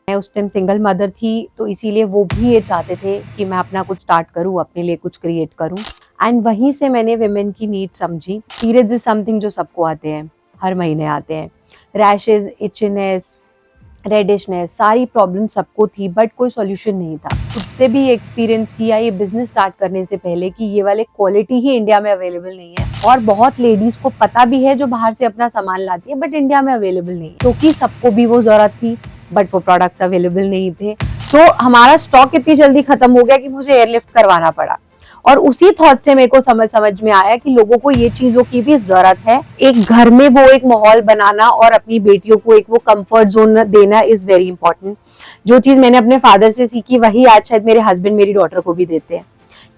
मैं उस time single mother थी, तो इसीलिए वो भी ये चाहते थे कि मैं अपना कुछ स्टार्ट करूँ, अपने लिए कुछ क्रिएट करूँ। एंड वहीं से मैंने विमेन की नीड समझी। पीरियड्स इज समथिंग जो सबको आते हैं, हर महीने आते हैं। रैशेज, इचनेस, रेडिशनेस, सारी प्रॉब्लम सबको थी, बट कोई सॉल्यूशन नहीं था। खुद से भी एक्सपीरियंस किया ये बिजनेस स्टार्ट करने से पहले कि ये वाले क्वालिटी ही इंडिया में अवेलेबल नहीं है, और बहुत लेडीज को पता भी है जो बाहर से अपना सामान लाती है, बट इंडिया में अवेलेबल नहीं है, क्योंकि सबको भी वो जरूरत थी बट वो प्रोडक्ट्स अवेलेबल नहीं थे। तो हमारा स्टॉक इतनी जल्दी खत्म हो गया कि मुझे एयरलिफ्ट करवाना पड़ा। और उसी थॉट से मेरे को समझ में आया कि लोगों को ये चीजों की भी जरूरत है। एक घर में वो एक माहौल बनाना और अपनी बेटियों को एक वो कंफर्ट जोन देना इज वेरी इंपॉर्टेंट। जो चीज मैंने अपने फादर से सीखी, वही आज शायद मेरे हस्बैंड मेरी डॉटर को भी देते हैं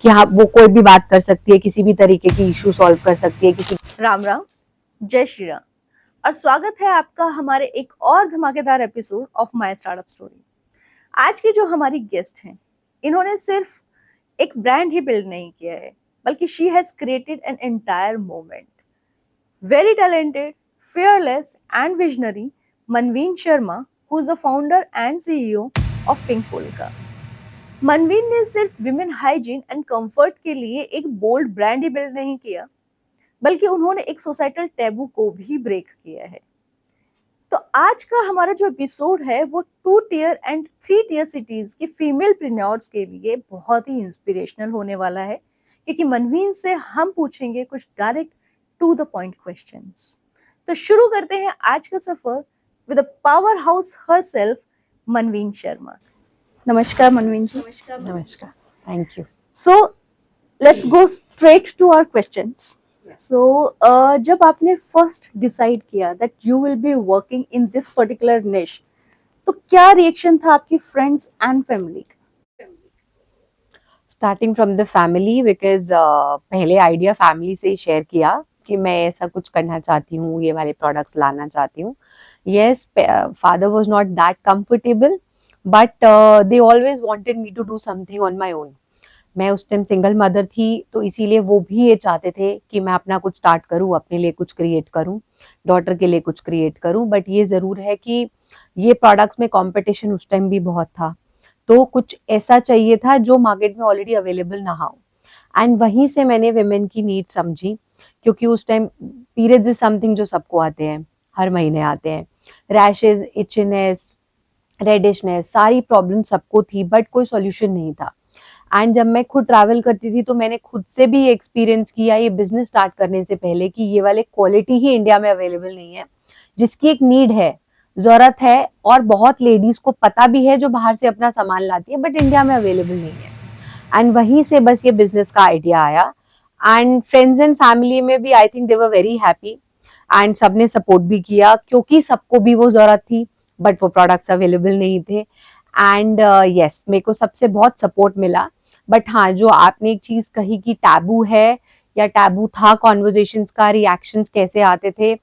कि हाँ, वो कोई भी बात कर सकती है, किसी भी तरीके की इशू सॉल्व कर सकती है। किसी राम राम, जय श्री राम और स्वागत है आपका हमारे एक और धमाकेदार episode of my startup story. आज की जो हमारी गेस्ट हैं, इन्होंने सिर्फ एक ब्रांड ही बिल्ड नहीं किया है, बल्कि she has created an entire movement. Very talented, fearless and visionary Manveen Sharma, who is the founder and CEO of Pink Polka. मनवीन ने सिर्फ विमेन हाइजीन एंड कंफर्ट के लिए एक बोल्ड ब्रांड ही बिल्ड नहीं किया, बल्कि उन्होंने एक सोसाइटल टैबू को भी ब्रेक किया है। तो आज का हमारा जो एपिसोड है वो 2 टियर एंड 3 टियर सिटीज की फीमेल प्रेन्योर्स के लिए बहुत ही इंस्पिरेशनल होने वाला है, क्योंकि मनवीन से हम पूछेंगे कुछ direct to the point questions. तो शुरू करते हैं आज का सफर with the powerhouse herself, Manveen Sharma. नमस्कार मनवीन जी। नमस्कार, thank you. So let's go straight to our questions. जब आपने फर्स्ट डिसाइड किया that you will be working in this particular niche, तो क्या रिएक्शन था आपकी फ्रेंड्स एंड फैमिली का? Starting from the family, because पहले आइडिया फैमिली से ही शेयर किया कि मैं ऐसा कुछ करना चाहती हूँ, ये वाले प्रोडक्ट्स लाना चाहती हूँ। Yes, father was not that comfortable, but they always wanted me to do something on my own. मैं उस टाइम सिंगल मदर थी, तो इसीलिए वो भी ये चाहते थे कि मैं अपना कुछ स्टार्ट करूँ, अपने लिए कुछ क्रिएट करूँ, डॉटर के लिए कुछ क्रिएट करूँ। बट ये ज़रूर है कि ये प्रोडक्ट्स में कंपटीशन उस टाइम भी बहुत था, तो कुछ ऐसा चाहिए था जो मार्केट में ऑलरेडी अवेलेबल ना हो। एंड वहीं से मैंने विमेन की नीड समझी, क्योंकि उस टाइम पीरियड्स इज समथिंग जो सबको आते हैं, हर महीने आते हैं। रैशेज, इचनेस, रेडिशनेस, सारी प्रॉब्लम सबको थी, बट कोई सॉल्यूशन नहीं था। एंड जब मैं खुद ट्रैवल करती थी, तो मैंने खुद से भी एक्सपीरियंस किया ये बिजनेस स्टार्ट करने से पहले कि ये वाले क्वालिटी ही इंडिया में अवेलेबल नहीं है, जिसकी एक नीड है, जरूरत है, और बहुत लेडीज को पता भी है जो बाहर से अपना सामान लाती है, बट इंडिया में अवेलेबल नहीं है। एंड वहीं से बस ये बिजनेस का आइडिया आया। एंड फ्रेंड्स एंड फैमिली में भी I think they were very happy, and सबने सपोर्ट भी किया, क्योंकि सबको भी वो जरूरत थी, बट वो प्रोडक्ट्स अवेलेबल नहीं थे। एंड यस, मेरे को सबसे बहुत सपोर्ट मिला। बट हाँ, जो आपने एक चीज कही कि टैबू है या टैबू था कॉन्वर्जेशंस का, रिएक्शंस कैसे आते थे,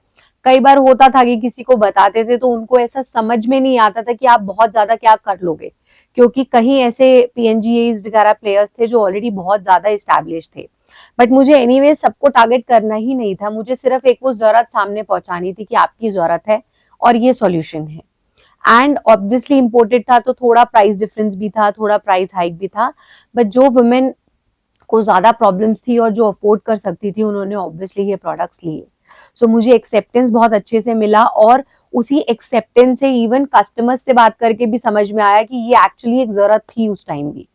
कई बार होता था कि किसी को बताते थे तो उनको ऐसा समझ में नहीं आता था कि आप बहुत ज्यादा क्या कर लोगे, क्योंकि कहीं ऐसे पीएनजीएस वगैरह प्लेयर्स थे जो ऑलरेडी बहुत ज्यादा एस्टैब्लिश थे। बट मुझे एनीवे सबको टारगेट करना ही नहीं था, मुझे सिर्फ एक वो जरूरत सामने पहुंचानी थी कि आपकी जरूरत है और ये सॉल्यूशन है। एंड ऑब्वियसली इम्पोर्टेड था, तो थोड़ा प्राइस डिफरेंस भी था, थोड़ा प्राइस हाइक भी था। बट जो वुमेन को ज्यादा प्रॉब्लम्स थी और जो अफोर्ड कर सकती थी, उन्होंने ऑब्वियसली ये प्रोडक्ट्स लिए। सो मुझे एक्सेप्टेंस बहुत अच्छे से मिला, और उसी एक्सेप्टेंस से इवन कस्टमर्स से बात करके भी समझ में आया कि ये एक्चुअली एक जरूरत थी उस टाइम भी,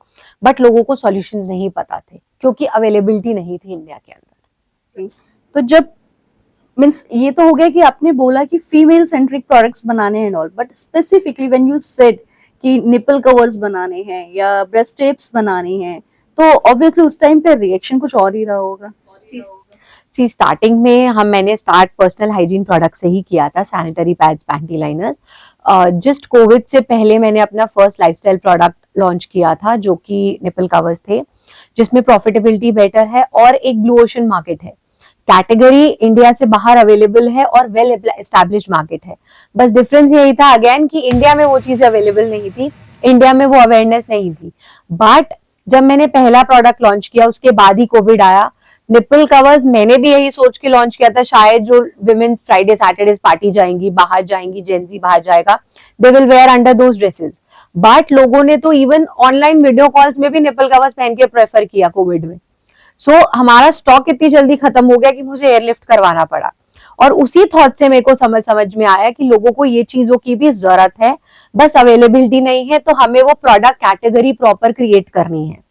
बट लोगों को सॉल्यूशंस नहीं पता थे, क्योंकि अवेलेबिलिटी नहीं थी इंडिया के अंदर। तो जब मीन्स ये तो हो गया कि आपने बोला कि फीमेल सेंट्रिक प्रोडक्ट्स बनाने हैं all, but specifically when you said कि निपल कवर्स बनाने हैं या ब्रेस्ट टेप्स बनाने हैं, तो ऑब्वियसली उस टाइम पे रिएक्शन कुछ और ही रहा होगा। सी स्टार्टिंग में मैंने स्टार्ट पर्सनल हाइजीन प्रोडक्ट से ही किया था, sanitary pads, panty liners. Just Covid से पहले मैंने अपना फर्स्ट लाइफस्टाइल प्रोडक्ट लॉन्च किया था, जो कि निपल कवर्स थे, जिसमें प्रॉफिटेबिलिटी बेटर है और एक ब्लू ओशन मार्केट है। कैटेगरी इंडिया से बाहर अवेलेबल है और वेल एस्टैब्लिश मार्केट है। बस डिफरेंस यही था अगेन कि इंडिया में वो चीजें अवेलेबल नहीं थी, इंडिया में वो अवेयरनेस नहीं थी। बट जब मैंने पहला प्रोडक्ट लॉन्च किया, उसके बाद ही कोविड आया, निपल कवर्स मैंने भी यही सोच के लॉन्च किया था, शायद जो विमेन फ्राइडे सैटरडे पार्टी जाएंगी, बाहर जाएंगी, जेंजी बाहर जाएगा, they will where under those dresses. But लोगों ने तो इवन ऑनलाइन वीडियो कॉल्स में भी निपल कवर्स पहन के प्रेफर किया कोविड में। सो हमारा स्टॉक इतनी जल्दी खत्म हो गया कि मुझे एयरलिफ्ट करवाना पड़ा। और उसी थॉट से मेरे को समझ में आया कि लोगों को ये चीजों की भी जरूरत है, बस अवेलेबिलिटी नहीं है, तो हमें वो प्रोडक्ट कैटेगरी प्रॉपर क्रिएट करनी है।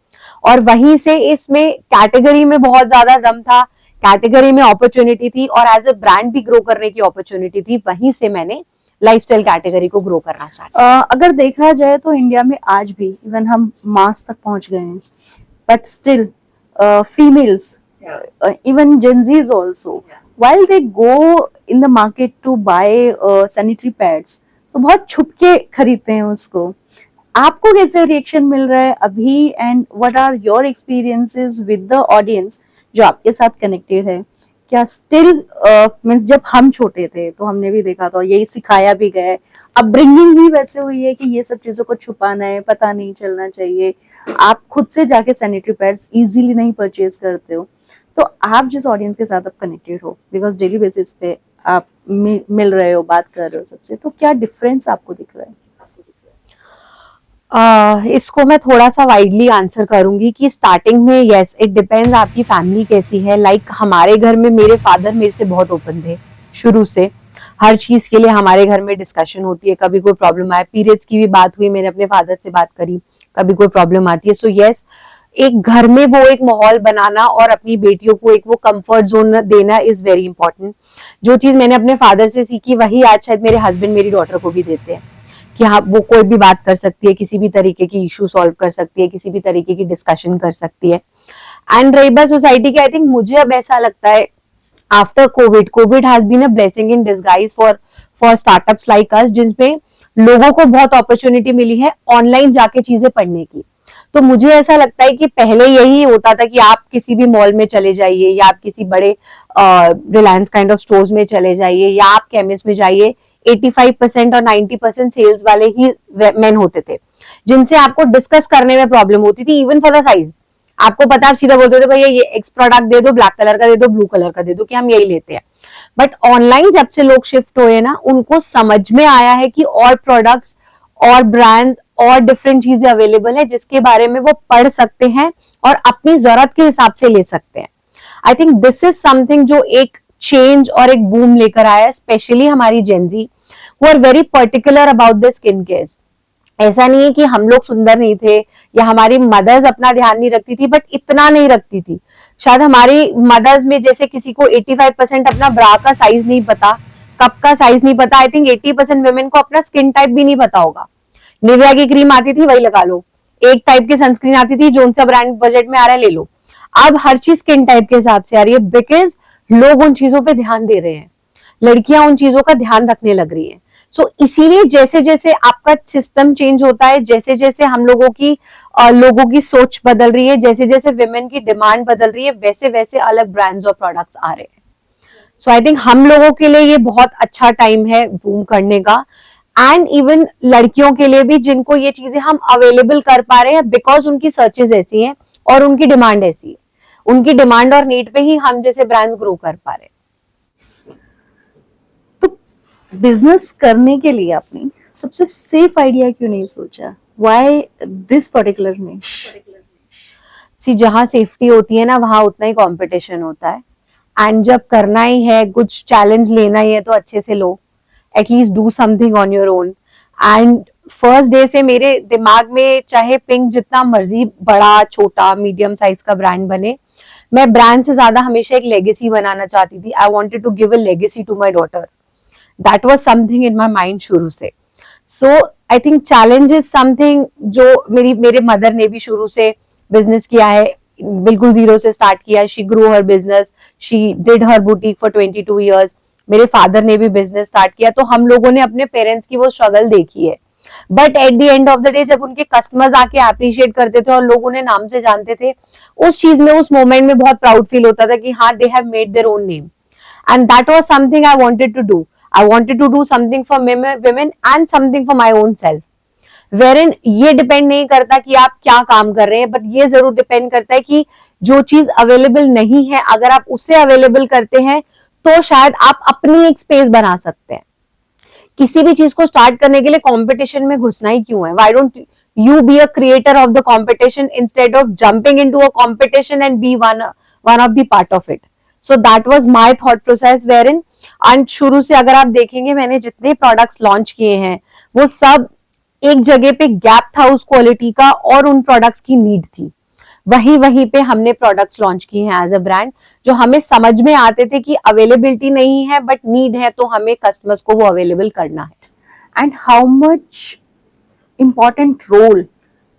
और वहीं से इसमें कैटेगरी में बहुत ज्यादा दम था, कैटेगरी में अपॉर्चुनिटी थी, और एज ए ब्रांड भी ग्रो करने की अपॉर्चुनिटी थी। वहीं से मैंने लाइफस्टाइल कैटेगरी को ग्रो करना स्टार्ट। अगर देखा जाए तो इंडिया में आज भी इवन हम मास तक पहुंच गए हैं, but still females, even Gen Zs also, while they go in the market to buy sanitary pads, तो बहुत छुप के खरीदते हैं उसको। आपको कैसे रिएक्शन मिल रहा है अभी, and what are your experiences with the audience जो आपके साथ कनेक्टेड है? क्या स्टिल मीन्स जब हम छोटे थे तो हमने भी देखा था, यही सिखाया भी गया है, अपब्रिंगिंग ही वैसे हुई है कि ये सब चीजों को छुपाना है, पता नहीं चलना चाहिए, आप खुद से जाके सैनिटरी पैड्स इजीली नहीं परचेज करते हो। तो आप जिस ऑडियंस के साथ आप कनेक्टेड हो, बिकॉज डेली बेसिस पे आप मिल रहे हो, बात कर रहे हो सबसे, तो क्या डिफरेंस आपको दिख रहा है? इसको मैं थोड़ा सा वाइडली आंसर करूंगी कि स्टार्टिंग में यस इट डिपेंड्स आपकी फैमिली कैसी है। लाइक हमारे घर में मेरे फादर मेरे से बहुत ओपन थे शुरू से, हर चीज के लिए हमारे घर में डिस्कशन होती है। कभी कोई प्रॉब्लम आए, पीरियड्स की भी बात हुई, मैंने अपने फादर से बात करी, कभी कोई प्रॉब्लम आती है। सो यस, एक घर में वो एक माहौल बनाना और अपनी बेटियों को एक वो कंफर्ट जोन देना इज वेरी इंपॉर्टेंट। जो चीज मैंने अपने फादर से सीखी वही आज शायद मेरे हस्बैंड मेरी डॉटर को भी देते हैं, कि हाँ वो कोई भी बात कर सकती है, किसी भी तरीके की इशू सॉल्व कर सकती है, किसी भी तरीके की डिस्कशन कर सकती है। एंड रही बात सोसाइटी की, आई थिंक मुझे अब ऐसा लगता है after COVID has been a blessing in disguise for startups like us, जिसमें लोगों को बहुत अपॉर्चुनिटी मिली है ऑनलाइन जाके चीजें पढ़ने की। तो मुझे ऐसा लगता है कि पहले यही होता था कि आप किसी भी मॉल में चले जाइए, या आप किसी बड़े रिलायंस काइंड ऑफ स्टोर्स में चले जाइए, या आप केमिस्ट में जाइए, 85% और 90% सेल्स वाले ही मेन होते थे, जिनसे आपको डिस्कस करने में प्रॉब्लम होती थी, इवन फॉर द साइज। आपको पता, आप सीधा बोलते थे भैया ये एक्स प्रोडक्ट दे दो, ब्लैक कलर का दे दो, ब्लू कलर का दे दो, कि हम यही लेते हैं। बट ऑनलाइन जब से लोग शिफ्ट हुए ना, उनको समझ में आया है कि और प्रोडक्ट्स और ब्रांड्स और डिफरेंट चीजें अवेलेबल है, जिसके बारे में वो पढ़ सकते हैं और अपनी जरूरत के हिसाब से ले सकते हैं। I think this is something जो एक चेंज और एक बूम लेकर आया है, स्पेशली हमारी gen Z who are very particular about the skin care. ऐसा नहीं है कि हम लोग सुंदर नहीं थे या हमारी मदर्स अपना ध्यान नहीं रखती थी, बट इतना नहीं रखती थी। शायद हमारी मदर्स में जैसे किसी को 85% अपना ब्रा का साइज नहीं पता, कप का साइज नहीं पता, आई थिंक 80% वुमेन को अपना स्किन टाइप भी नहीं पता होगा। निविया की क्रीम आती थी, वही लगा लो। एक टाइप की सनस्क्रीन आती थी, जो सा ब्रांड बजट में आ रहा है ले लो। अब हर चीज स्किन टाइप के हिसाब से आ रही है, बिकॉज लोग उन चीजों पे ध्यान दे रहे हैं, लड़कियां उन चीजों का ध्यान रखने लग रही है। सो इसीलिए जैसे जैसे आपका सिस्टम चेंज होता है, जैसे जैसे हम लोगों की सोच बदल रही है, जैसे जैसे विमेन की डिमांड बदल रही है, वैसे वैसे अलग ब्रांड्स और प्रोडक्ट्स आ रहे हैं। सो आई थिंक हम लोगों के लिए ये बहुत अच्छा टाइम है बूम करने का, एंड इवन लड़कियों के लिए भी, जिनको ये चीजें हम अवेलेबल कर पा रहे हैं बिकॉज उनकी सर्चेज ऐसी हैं और उनकी डिमांड ऐसी है। उनकी डिमांड और नीड पे ही हम जैसे ब्रांड्स ग्रो कर पा रहे हैं। तो बिजनेस करने के लिए आपने सबसे सेफ आइडिया क्यों नहीं सोचा? व्हाई दिस पर्टिकुलर निश? सी, जहां सेफ्टी होती है ना, वहां उतना ही कंपटीशन होता है, एंड जब करना ही है, कुछ चैलेंज लेना ही है, तो अच्छे से लो, at least do something on your own. And first day से मेरे दिमाग में, चाहे पिंक जितना मर्जी बड़ा छोटा मीडियम साइज का ब्रांड बने, मैं ब्रांड से ज्यादा हमेशा एक लेगेसी बनाना चाहती थी। I wanted to give a legacy to my daughter, that was something in my mind शुरू से। So I think challenge is something जो मेरे मदर ने भी शुरू से बिजनेस किया है, बिल्कुल जीरो से स्टार्ट किया। She grow her business, she did her boutique for 22 years। मेरे फादर ने भी बिजनेस स्टार्ट किया, तो हम लोगों ने अपने पेरेंट्स की वो स्ट्रगल देखी है। But at the end of the day, जब उनके कस्टमर्स आके अप्रिशिएट करते थे और लोग उन्हें नाम से जानते थे, उस चीज में, उस मोमेंट में बहुत प्राउड फील होता था कि हाँ, they have made their own name, and that was something I wanted to do. I wanted to do something for women and something for my own self. Warren ये depend नहीं करता कि आप क्या काम कर रहे हैं, बट ये जरूर डिपेंड करता है कि जो चीज अवेलेबल नहीं है अगर आप उसे अवेलेबल करते हैं तो शायद आप अपनी एक स्पेस बना सकते हैं। किसी भी चीज को स्टार्ट करने के लिए कंपटीशन में घुसना ही क्यों है? Why don't you be a creator of the competition instead of jumping into a competition and be one of the part of it. So that was my thought process wherein, and शुरू से अगर आप देखेंगे मैंने जितने products launch किए हैं वो सब एक जगह पे गैप था उस क्वालिटी का और उन प्रोडक्ट्स की नीड थी, वहीं वहीं पे हमने प्रोडक्ट्स लॉन्च किए हैं एज अ ब्रांड, जो हमें समझ में आते थे कि अवेलेबिलिटी नहीं है बट नीड है, तो हमें कस्टमर्स को वो अवेलेबल करना है। And how much important role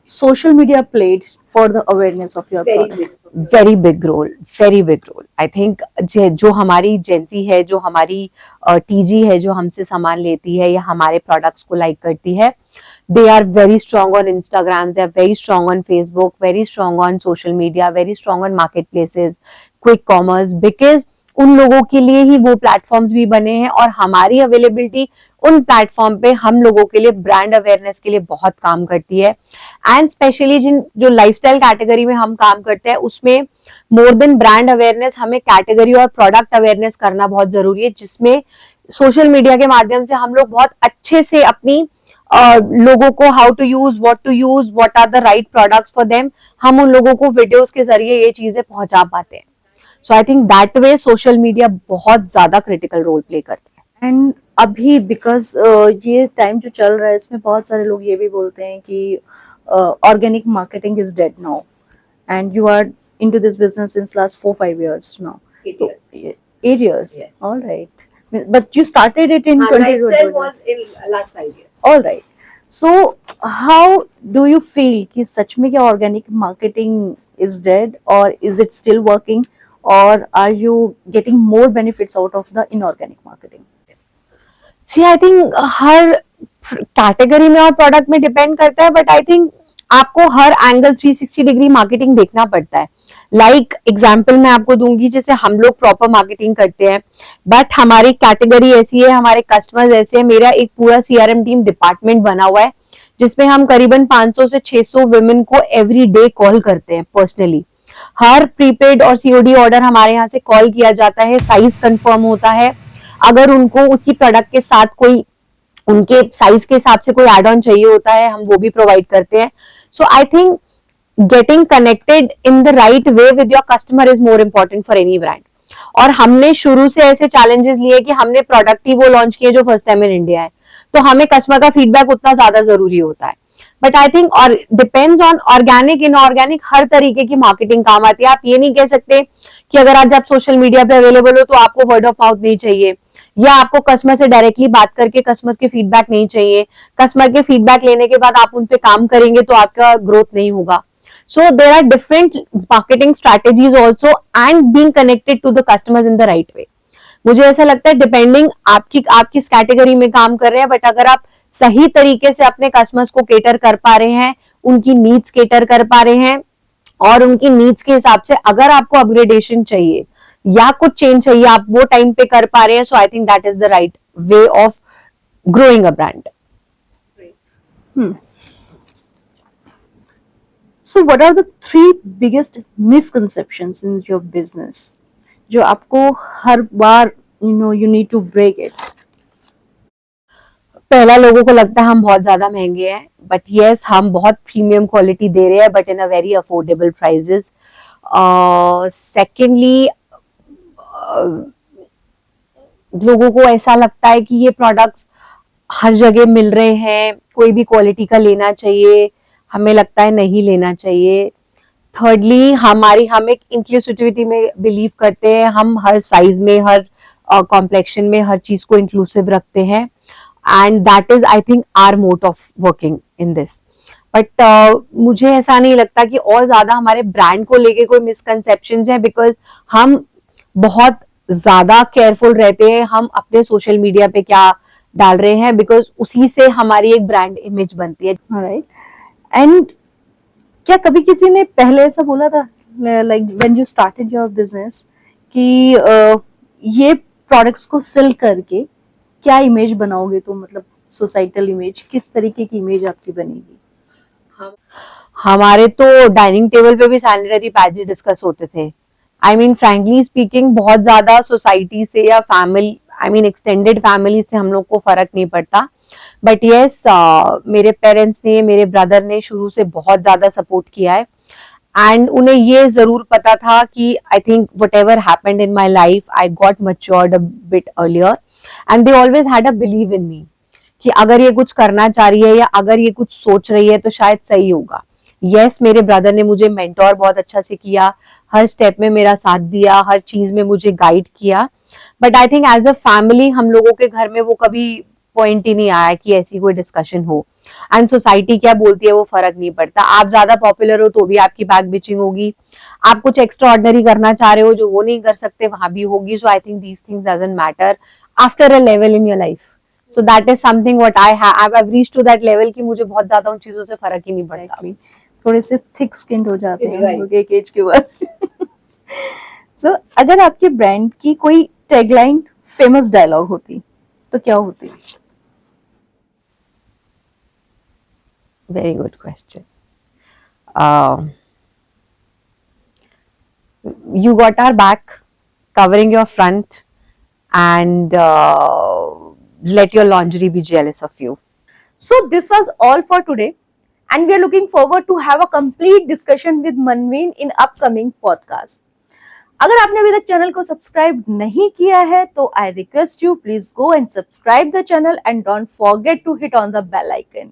social media played for the awareness of your product? Very big role, very big role. I think जो हमारी जेंसी है, जो हमारी टीजी है, जो हमसे सामान लेती है या हमारे प्रोडक्ट्स को लाइक करती है, they are very strong on Instagram, they are very strong on Facebook, very strong on social media, very strong on marketplaces, quick commerce, because उन लोगों के लिए ही वो प्लेटफॉर्म्स भी बने हैं और हमारी अवेलेबिलिटी उन प्लेटफॉर्म पे हम लोगों के लिए ब्रांड अवेयरनेस के लिए बहुत काम करती है। एंड स्पेशली जिन जो लाइफस्टाइल कैटेगरी में हम काम करते हैं उसमें मोर देन ब्रांड अवेयरनेस हमें कैटेगरी और प्रोडक्ट अवेयरनेस करना बहुत जरूरी है, जिसमें सोशल मीडिया के माध्यम से हम लोग बहुत अच्छे से अपनी लोगों को how to use, what are the right products for them, हम उन लोगों को वीडियोस के जरिए ये चीजें पहुंचा पाते हैं। So I think that way social media बहुत ज्यादा क्रिटिकल रोल प्ले करता है। एंड अभी बिकॉज ये टाइम जो चल रहा है इसमें बहुत सारे लोग ये भी बोलते हैं कि organic marketing is dead now, and you are into this business since last 4-5 years now. 8 years. 8 years. Yeah. All right. But you started it in 2020. Lifestyle was in last 5 years. All right. So how do you feel कि सच में क्या organic marketing is dead, or is it still working, or are you getting more benefits out of the inorganic marketing? See, I think her category में और product में depend करता है, but I think आपको हर angle 360 degree marketing देखना पड़ता है। Like example मैं आपको दूंगी, जैसे हम लोग प्रॉपर मार्केटिंग करते हैं बट हमारी कैटेगरी ऐसी है, हमारे कस्टमर्स ऐसे हैं। मेरा एक पूरा सीआरएम टीम डिपार्टमेंट बना हुआ है जिसमें हम करीबन 500 से 600 वुमेन को एवरी डे कॉल करते हैं पर्सनली। हर प्रीपेड और सीओडी ऑर्डर हमारे यहाँ से कॉल किया जाता है, साइज कंफर्म होता है, अगर उनको उसी प्रोडक्ट के साथ कोई उनके साइज के हिसाब से कोई एड ऑन चाहिए होता है हम वो भी प्रोवाइड करते हैं। So I think getting connected in the right way with your customer is more important for any brand. और हमने शुरू से ऐसे चैलेंजेस लिए कि हमने प्रोडक्ट ही वो लॉन्च किए जो फर्स्ट टाइम इन इंडिया है, तो हमें कस्टमर का फीडबैक उतना ज्यादा जरूरी होता है। बट आई थिंक और डिपेंड्स ऑन ऑर्गेनिक इनऑर्गेनिक, हर तरीके की मार्केटिंग काम आती है। आप ये नहीं कह सकते कि अगर आज आप सोशल मीडिया पे अवेलेबल हो तो आपको वर्ड ऑफ माउथ नहीं चाहिए, या आपको कस्टमर से डायरेक्टली बात करके कस्टमर के फीडबैक नहीं चाहिए। कस्टमर के फीडबैक लेने के बाद आप उन पे काम करेंगे तो आपका ग्रोथ नहीं होगा। So there are different marketing strategies also and being connected to the customers in the right way. मुझे ऐसा लगता है डिपेंडिंग आप किस कैटेगरी में काम कर रहे हैं, बट अगर आप सही तरीके से अपने कस्टमर्स को केटर कर पा रहे हैं, उनकी नीड्स केटर कर पा रहे हैं और उनकी नीड्स के हिसाब से अगर आपको अपग्रेडेशन चाहिए या कुछ चेंज चाहिए आप वो टाइम पे कर पा रहे हैं, so I think that is the right way of growing a brand. So what are the 3 biggest misconceptions in your business जो आपको हर बार you need to break it? पहला, लोगों को लगता है हम बहुत ज्यादा महंगे हैं, बट यस हम बहुत प्रीमियम क्वालिटी दे रहे हैं but in a very affordable prices. Secondly, लोगों को ऐसा लगता है कि ये प्रोडक्ट्स हर जगह मिल रहे हैं, कोई भी क्वालिटी का लेना चाहिए, हमें लगता है नहीं लेना चाहिए। थर्डली, हम एक इंक्लूसिविटी में बिलीव करते हैं, हम हर साइज में, हर कॉम्प्लेक्शन में हर चीज को इंक्लूसिव रखते हैं, and that is I think our mode of working in this. But मुझे ऐसा नहीं लगता कि और ज्यादा हमारे ब्रांड को लेके कोई मिसकंसेप्शंस है, बिकॉज हम बहुत ज्यादा केयरफुल रहते हैं हम अपने सोशल मीडिया पे क्या डाल रहे हैं, बिकॉज उसी से हमारी एक ब्रांड इमेज बनती है। राइट। एंड क्या कभी किसी ने पहले ऐसा बोला था like when you started your business कि ये प्रोडक्ट्स को सेल करके क्या इमेज बनाओगे, तो मतलब सोसाइटल इमेज, किस तरीके की इमेज आपकी बनेगी? हमारे तो डाइनिंग टेबल पे भी सैनिटरी पैड्स डिस्कस होते थे। आई मीन फ्रैंकली स्पीकिंग, बहुत ज्यादा सोसाइटी से या family, I mean extended family से हम लोग को फर्क नहीं पड़ता। बट येस, मेरे पेरेंट्स ने, मेरे ब्रदर ने शुरू से बहुत ज्यादा सपोर्ट किया है। एंड उन्हें ये जरूर पता था कि I think whatever happened in my life, I got matured a bit earlier, and they always had a believe in me कि अगर ये कुछ करना चाह रही है या अगर ये कुछ सोच रही है तो शायद सही होगा। यस, मेरे ब्रदर ने मुझे मेंटोर बहुत अच्छा से किया, हर स्टेप में मेरा साथ दिया, हर चीज में मुझे गाइड किया। But I think as a family हम लोगों के घर में वो कभी पॉइंट ही नहीं आया कि ऐसी कोई डिस्कशन हो। एंड सोसाइटी क्या बोलती है वो फर्क नहीं पड़ता। आप ज्यादा पॉपुलर हो तो भी आपकी बैक बिचिंग होगी, आप कुछ एक्स्ट्रा ऑर्डिनरी करना चाह रहे हो जो वो नहीं कर सकते वहां भी होगी। So I think these things doesn't matter after a level in your life. So that is something what I have reached to that level कि मुझे बहुत ज्यादा उन चीजों से फर्क ही नहीं पड़ता। थोड़े से थिक स्किन्ड हो जाते हैं हम लोग एक एज के बाद। सो अगर आपके ब्रांड की कोई टैगलाइन, फेमस डायलॉग होती तो क्या होती? Very good question. You got our back, covering your front, and let your laundry be jealous of you. So this was all for today, and we are looking forward to have a complete discussion with Manveen in upcoming podcast. अगर आपने अभी तक channel को subscribe नहीं किया है तो I request you, please go and subscribe the channel and don't forget to hit on the bell icon,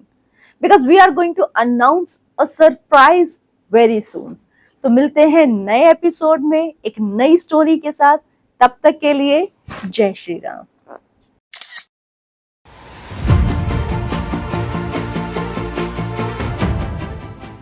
because we are going to announce a surprise very soon. तो मिलते हैं नए एपिसोड में एक नई स्टोरी के साथ। तब तक के लिए जय श्री राम।